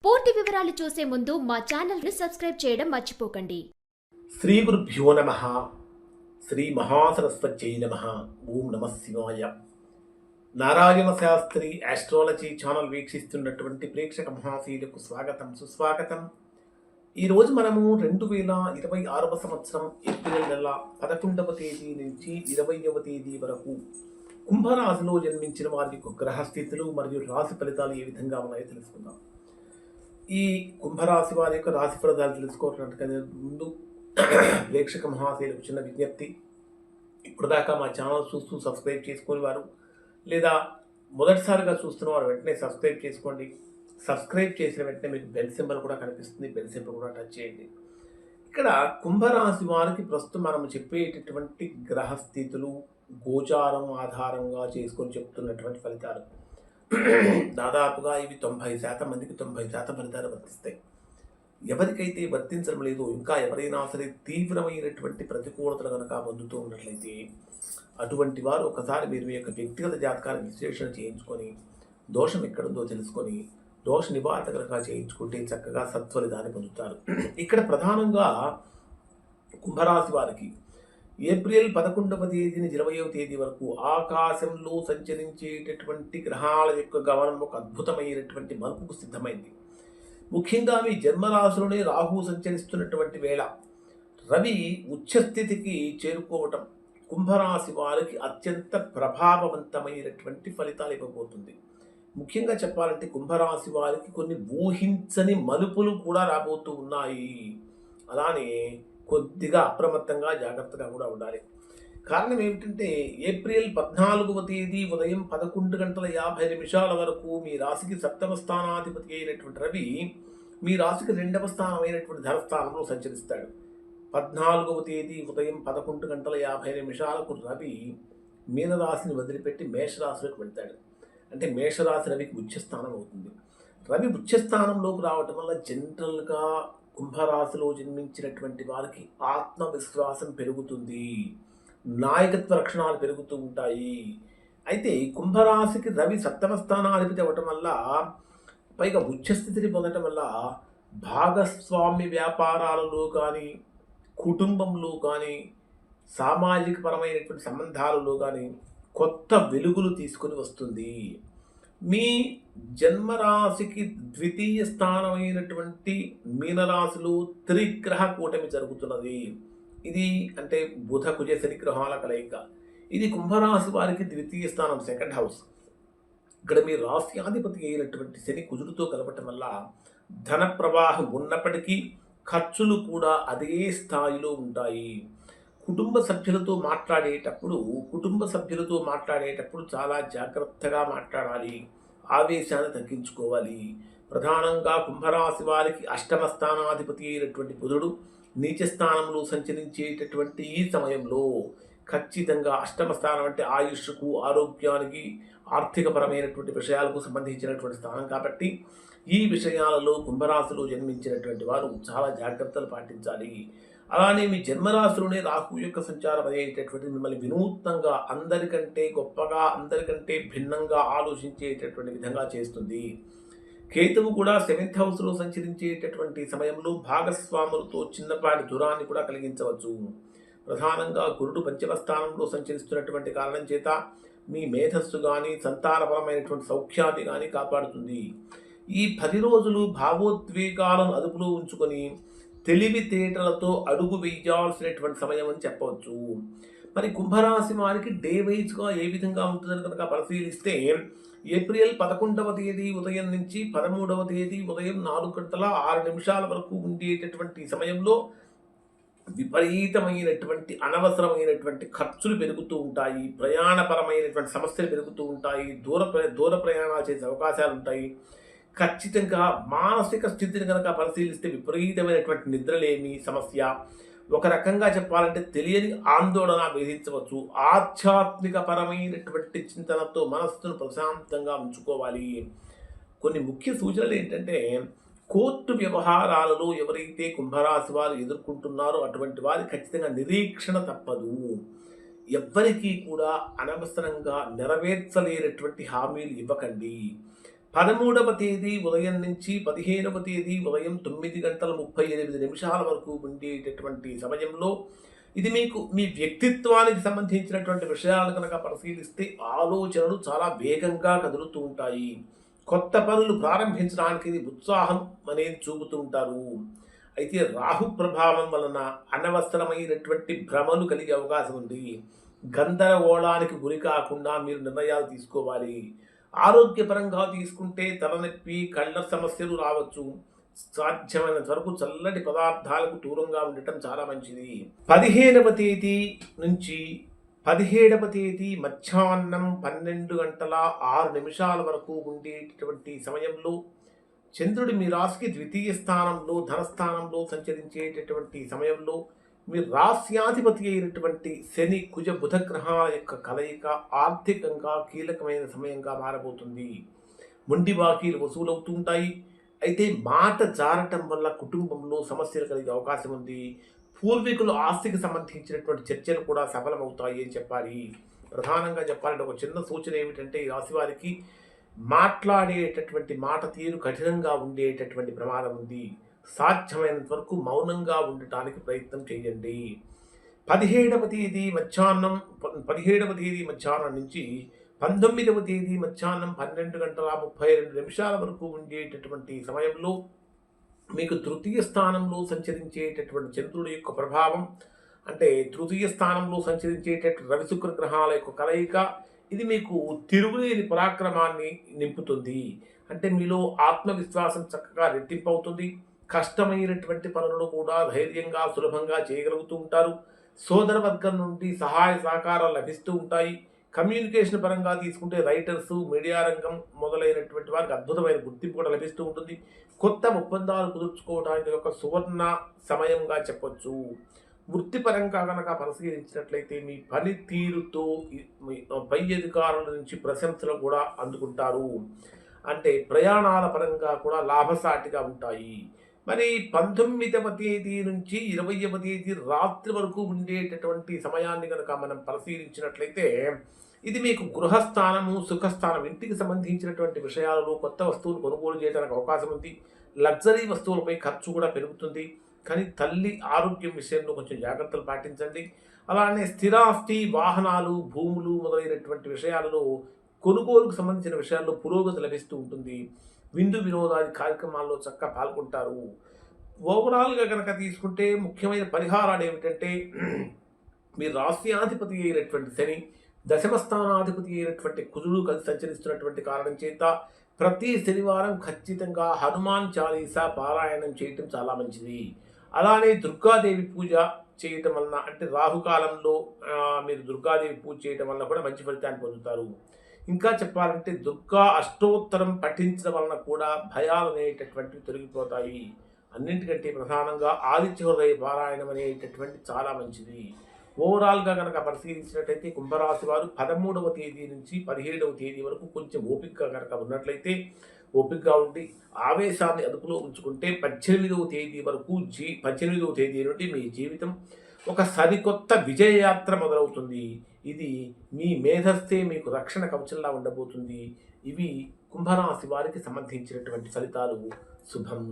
పూర్తి వివరాలు చూసే ముందు మా ఛానల్ని సబ్స్క్రైబ్ చేయడం మర్చిపోకండి. శ్రీ గురుభ్యో నమః. శ్రీ మహాసరస్వత్యై నమః. ఓం నమః శివాయ. నారాయణ శాస్త్రి ఆస్ట్రాలజీ ఛానల్ వీక్షిస్తున్నటువంటి ప్రేక్షక మహాశీలకు స్వాగతం, సుస్వాగతం. ఈరోజు మనము 2026వ సంవత్సరం ఏప్రిల్ నెల 11వ తేదీ నుంచి 20వ తేదీ వరకు కుంభరాశిలో జన్మించిన వారి యొక్క గ్రహస్థితులు మరియు రాశి ఫలితాలు ఏ విధంగా ఉన్నాయో తెలుసుకుందాం. ఈ కుంభరాశి వారి యొక్క రాశి ఫలితాలు తెలుసుకోవడానికి ముందు ప్రేక్షక మహాశయులకు చిన్న విజ్ఞప్తి. ఇప్పటిదాకా మా ఛానల్ చూస్తూ సబ్స్క్రైబ్ చేసుకుని వారు లేదా మొదటిసారిగా చూస్తున్న వారు వెంటనే సబ్స్క్రైబ్ చేసుకోండి. సబ్స్క్రైబ్ చేసిన వెంటనే మీకు బెల్ సింబల్ కూడా కనిపిస్తుంది. బెల్ సింబల్ కూడా టచ్ చేయండి. ఇక్కడ కుంభరాశి వారికి ప్రస్తుతం మనం చెప్పేటటువంటి గ్రహస్థితులు గోచారం ఆధారంగా చేసుకొని చెప్తున్నటువంటి ఫలితాలు దాదాపుగా ఇవి 90% మందికి 90% ఫలితాలు వర్తిస్తాయి. ఎవరికైతే వర్తించడం లేదో, ఇంకా ఎవరైనా సరే తీవ్రమైనటువంటి ప్రతికూలతలు కనుక పొందుతూ ఉన్నట్లయితే అటువంటి వారు ఒకసారి మీరు మీ యొక్క వ్యక్తిగత జాతకాన్ని విశ్లేషణ చేయించుకొని దోషం ఎక్కడుందో తెలుసుకొని దోష నివారణ కనుక చేయించుకుంటే చక్కగా సత్ఫలితాన్ని పొందుతారు. ఇక్కడ ప్రధానంగా కుంభరాశి వారికి ఏప్రిల్ 11వ తేదీ నుంచి 20వ తేదీ వరకు ఆకాశంలో సంచరించేటటువంటి గ్రహాల యొక్క గమనం ఒక అద్భుతమైనటువంటి మలుపుకు సిద్ధమైంది. ముఖ్యంగా మీ జన్మరాశిలోనే రాహు సంచరిస్తున్నటువంటి వేళ రవి ఉచ్చస్థితికి చేరుకోవటం కుంభరాశి వారికి అత్యంత ప్రభావవంతమైనటువంటి ఫలితాలు ఇవ్వబోతుంది. ముఖ్యంగా చెప్పాలంటే కుంభరాశి వారికి కొన్ని ఊహించని మలుపులు కూడా రాబోతూ ఉన్నాయి. అలానే కొద్దిగా అప్రమత్తంగా జాగ్రత్తగా కూడా ఉండాలి. కారణం ఏమిటంటే ఏప్రిల్ 14వ తేదీ ఉదయం 11:50 వరకు మీ రాశికి 7వ స్థానాధిపతి అయినటువంటి రవి మీ రాశికి 2వ స్థానం అయినటువంటి ధనస్థానంలో సంచరిస్తాడు. 14వ తేదీ ఉదయం 11:50 రవి మీనరాశిని వదిలిపెట్టి మేషరాశిలోకి వెళ్తాడు. అంటే మేషరాశి రవికి ఉచ్చస్థానం అవుతుంది. రవి ఉచ్చస్థానంలోకి రావటం వల్ల జనరల్గా కుంభరాశిలో జన్మించినటువంటి వారికి ఆత్మవిశ్వాసం పెరుగుతుంది, నాయకత్వ లక్షణాలు పెరుగుతూ ఉంటాయి. అయితే కుంభరాశికి రవి 7వ స్థానాధిపతి అవ్వటం వల్ల, పైగా ఉచ్చస్థితిని పొందటం వల్ల భాగస్వామ్య వ్యాపారాలలో కానీ, కుటుంబంలో కానీ, సామాజిక పరమైనటువంటి సంబంధాలలో కానీ కొత్త వెలుగులు తీసుకొని వస్తుంది. మీ జన్మరాశికి 2వ స్థానమైనటువంటి మీనరాశిలో త్రిగ్రహ కూటమి జరుగుతున్నది. ఇది అంటే బుధ కుజ శని గ్రహాల కలయిక. ఇది కుంభరాశి వారికి 2వ స్థానం, సెకండ్ హౌస్. ఇక్కడ మీ రాశ్యాధిపతి అయినటువంటి శని కుజుడితో కలపటం వల్ల ధన ప్రవాహం ఉన్నప్పటికీ ఖర్చులు కూడా అదే స్థాయిలో ఉంటాయి. కుటుంబ సభ్యులతో మాట్లాడేటప్పుడు చాలా జాగ్రత్తగా మాట్లాడాలి, ఆవేశాన్ని తగ్గించుకోవాలి. ప్రధానంగా కుంభరాశి వారికి 8వ స్థానాధిపతి అయినటువంటి బుధుడు నీచ స్థానంలో సంచరించేటటువంటి ఈ సమయంలో ఖచ్చితంగా 8వ స్థానం అంటే ఆయుష్కు, ఆరోగ్యానికి, ఆర్థికపరమైనటువంటి విషయాలకు సంబంధించినటువంటి స్థానం కాబట్టి ఈ విషయాలలో కుంభరాశిలో జన్మించినటువంటి వారు చాలా జాగ్రత్తలు పాటించాలి. అలానే మీ జన్మరాశిలోనే రాహు యొక్క సంచారం అనేటటువంటి మిమ్మల్ని వినూత్నంగా, అందరికంటే గొప్పగా, అందరికంటే భిన్నంగా ఆలోచించేటటువంటి విధంగా చేస్తుంది. కేతువు కూడా 7th హౌస్లో సంచరించేటటువంటి సమయంలో భాగస్వాములతో చిన్నపాటి దూరాన్ని కూడా కలిగించవచ్చు. ప్రధానంగా గురుడు 5వ స్థానంలో సంచరిస్తున్నటువంటి కారణం చేత మీ మేధస్సు కానీ, సంతానపరమైనటువంటి సౌఖ్యాన్ని కానీ కాపాడుతుంది. ఈ 10 రోజులు భావోద్వేగాలను అదుపులో ఉంచుకొని తెలివితేటలతో అడుగు వేయాల్సినటువంటి సమయం అని చెప్పవచ్చు. మరి కుంభరాశి వారికి డే వైజ్గా ఏ విధంగా ఉంటుందని కనుక పరిశీలిస్తే ఏప్రిల్ 11వ తేదీ ఉదయం నుంచి 13వ తేదీ ఉదయం 4:06 వరకు ఉండేటటువంటి సమయంలో విపరీతమైనటువంటి అనవసరమైనటువంటి ఖర్చులు పెరుగుతూ ఉంటాయి. ప్రయాణపరమైనటువంటి సమస్యలు పెరుగుతూ ఉంటాయి. దూర ప్రయాణాలు చేసే అవకాశాలు ఉంటాయి. ఖచ్చితంగా మానసిక స్థితిని కనుక పరిశీలిస్తే విపరీతమైనటువంటి నిద్రలేమి సమస్య, ఒక రకంగా చెప్పాలంటే తెలియని ఆందోళన వేధించవచ్చు. ఆధ్యాత్మిక పరమైనటువంటి చింతనతో మనస్సును ప్రశాంతంగా ఉంచుకోవాలి. కొన్ని ముఖ్య సూచనలు ఏంటంటే, కోర్టు వ్యవహారాలలో ఎవరైతే కుంభరాశి వారు ఎదుర్కొంటున్నారో అటువంటి వారి ఖచ్చితంగా నిరీక్షణ తప్పదు. ఎవ్వరికీ కూడా అనవసరంగా నెరవేర్చలేనటువంటి హామీలు ఇవ్వకండి. 13వ తేదీ ఉదయం నుంచి 15వ తేదీ ఉదయం 9:38 వరకు ఉండేటటువంటి సమయంలో ఇది మీకు మీ వ్యక్తిత్వానికి సంబంధించినటువంటి విషయాలు కనుక పరిశీలిస్తే ఆలోచనలు చాలా వేగంగా కదులుతూ ఉంటాయి. కొత్త పనులు ప్రారంభించడానికి ఇది ఉత్సాహం అనేది చూపుతూ ఉంటారు. అయితే రాహు ప్రభావం వలన అనవసరమైనటువంటి భ్రమలు కలిగే అవకాశం ఉంది. గందరగోళానికి గురి కాకుండా మీరు నిర్ణయాలు తీసుకోవాలి. ఆరోగ్యపరంగా తీసుకుంటే తలనొప్పి, కళ్ళ సమస్యలు రావచ్చు. సాధ్యమైనంత వరకు చల్లటి పదార్థాలకు దూరంగా ఉండటం చాలా మంచిది. 15వ తేదీ నుంచి 17వ తేదీ మధ్యాహ్నం 12:06 వరకు ఉండేటటువంటి సమయంలో చంద్రుడు మీ రాశికి ద్వితీయ స్థానంలో ధనస్థానంలో సంచరించేటటువంటి సమయంలో మీ రాశ్యాధిపతి అయినటువంటి శని, కుజ, బుధ గ్రహాల యొక్క కలయిక ఆర్థికంగా కీలకమైన సమయంగా మారబోతుంది. మొండి బాకీలు వసూలవుతూ ఉంటాయి. అయితే మాట జారటం వల్ల కుటుంబంలో సమస్యలు కలిగే అవకాశం ఉంది. పూర్వీకుల ఆస్తికి సంబంధించినటువంటి చర్చలు కూడా సఫలమవుతాయి అని చెప్పాలి. ప్రధానంగా చెప్పాలంటే ఒక చిన్న సూచన ఏమిటంటే ఈ రాశి వారికి మాట్లాడేటటువంటి మాట తీరు కఠినంగా ఉండేటటువంటి ప్రమాదం ఉంది. సాధ్యమైనంత వరకు మౌనంగా ఉండటానికి ప్రయత్నం చేయండి. 17వ తేదీ మధ్యాహ్నం నుంచి 19వ తేదీ మధ్యాహ్నం 12:32 వరకు ఉండేటటువంటి సమయంలో మీకు తృతీయ స్థానంలో సంచరించేటటువంటి చంద్రుడి యొక్క ప్రభావం, అంటే తృతీయ స్థానంలో సంచరించేటటువంటి రవి శుక్ర గ్రహాల యొక్క కలయిక ఇది మీకు తిరుగులేని పరాక్రమాన్ని నింపుతుంది. అంటే మీలో ఆత్మవిశ్వాసం చక్కగా రెట్టింపు అవుతుంది. కష్టమైనటువంటి పనులను కూడా ధైర్యంగా సులభంగా చేయగలుగుతూ ఉంటారు. సోదర వర్గం నుండి సహాయ సహకారాలు లభిస్తూ ఉంటాయి. కమ్యూనికేషన్ పరంగా తీసుకుంటే రైటర్స్, మీడియా రంగం మొదలైనటువంటి వారికి అద్భుతమైన గుర్తింపు కూడా లభిస్తూ ఉంటుంది. కొత్త ఒప్పందాలు కుదుర్చుకోవడానికి ఒక సువర్ణ సమయంగా చెప్పొచ్చు. వృత్తిపరంగా కనుక పరిశీలించినట్లయితే మీ పనితీరుతో పై అధికారుల నుంచి ప్రశంసలు కూడా అందుకుంటారు. అంటే ప్రయాణాల పరంగా కూడా లాభసాటిగా ఉంటాయి. మరి 19వ తేదీ నుంచి 20వ తేదీ రాత్రి వరకు ఉండేటటువంటి సమయాన్ని కనుక మనం పరిశీలించినట్లయితే ఇది మీకు గృహస్థానము, సుఖస్థానం, ఇంటికి సంబంధించినటువంటి విషయాలలో కొత్త వస్తువులు కొనుగోలు చేయడానికి అవకాశం ఉంది. లగ్జరీ వస్తువులపై ఖర్చు కూడా పెరుగుతుంది. కానీ తల్లి ఆరోగ్యం విషయంలో కొంచెం జాగ్రత్తలు పాటించండి. అలానే స్థిరాస్తి, వాహనాలు, భూములు మొదలైనటువంటి విషయాలలో కొనుగోలుకు సంబంధించిన విషయాల్లో పురోగతి లభిస్తూ ఉంటుంది. విందు వినోదాది కార్యక్రమాల్లో చక్కగా పాల్గొంటారు. ఓవరాల్గా కనుక తీసుకుంటే ముఖ్యమైన పరిహారాలు ఏమిటంటే మీ రాశ్యాధిపతి అయినటువంటి శని, దశమ స్థానాధిపతి అయినటువంటి కుజుడు కలిసి సంచరిస్తున్నటువంటి కారణం చేత ప్రతి శనివారం ఖచ్చితంగా హనుమాన్ చాలీసా పారాయణం చేయటం చాలా మంచిది. అలానే దుర్గాదేవి పూజ చేయటం వలన, అంటే రాహుకాలంలో మీరు దుర్గాదేవి పూజ చేయటం వలన కూడా మంచి ఫలితాన్ని పొందుతారు. ఇంకా చెప్పాలంటే దుర్గా అష్టోత్తరం పఠించడం వలన కూడా భయాలు అనేటటువంటివి తొలగిపోతాయి. అన్నింటికంటే ప్రధానంగా ఆదిత్య హృదయ పారాయణం అనేటటువంటి చాలా మంచిది. ఓవరాల్గా కనుక పరిశీలించినట్లయితే కుంభరాశి వారు 13వ తేదీ నుంచి 17వ తేదీ వరకు కొంచెం ఓపికగా కనుక ఉన్నట్లయితే ఓపికగా ఉండి ఆవేశాన్ని అదుపులో ఉంచుకుంటే 18వ తేదీ వరకు 18వ తేదీ నుండి మీ జీవితం ఒక సరికొత్త విజయయాత్ర మొదలవుతుంది. ఇది మీ మేధస్సే మీకు రక్షణ కవచంలా ఉండబోతుంది. ఇవి కుంభరాశి వారికి సంబంధించినటువంటి ఫలితాలు. శుభం.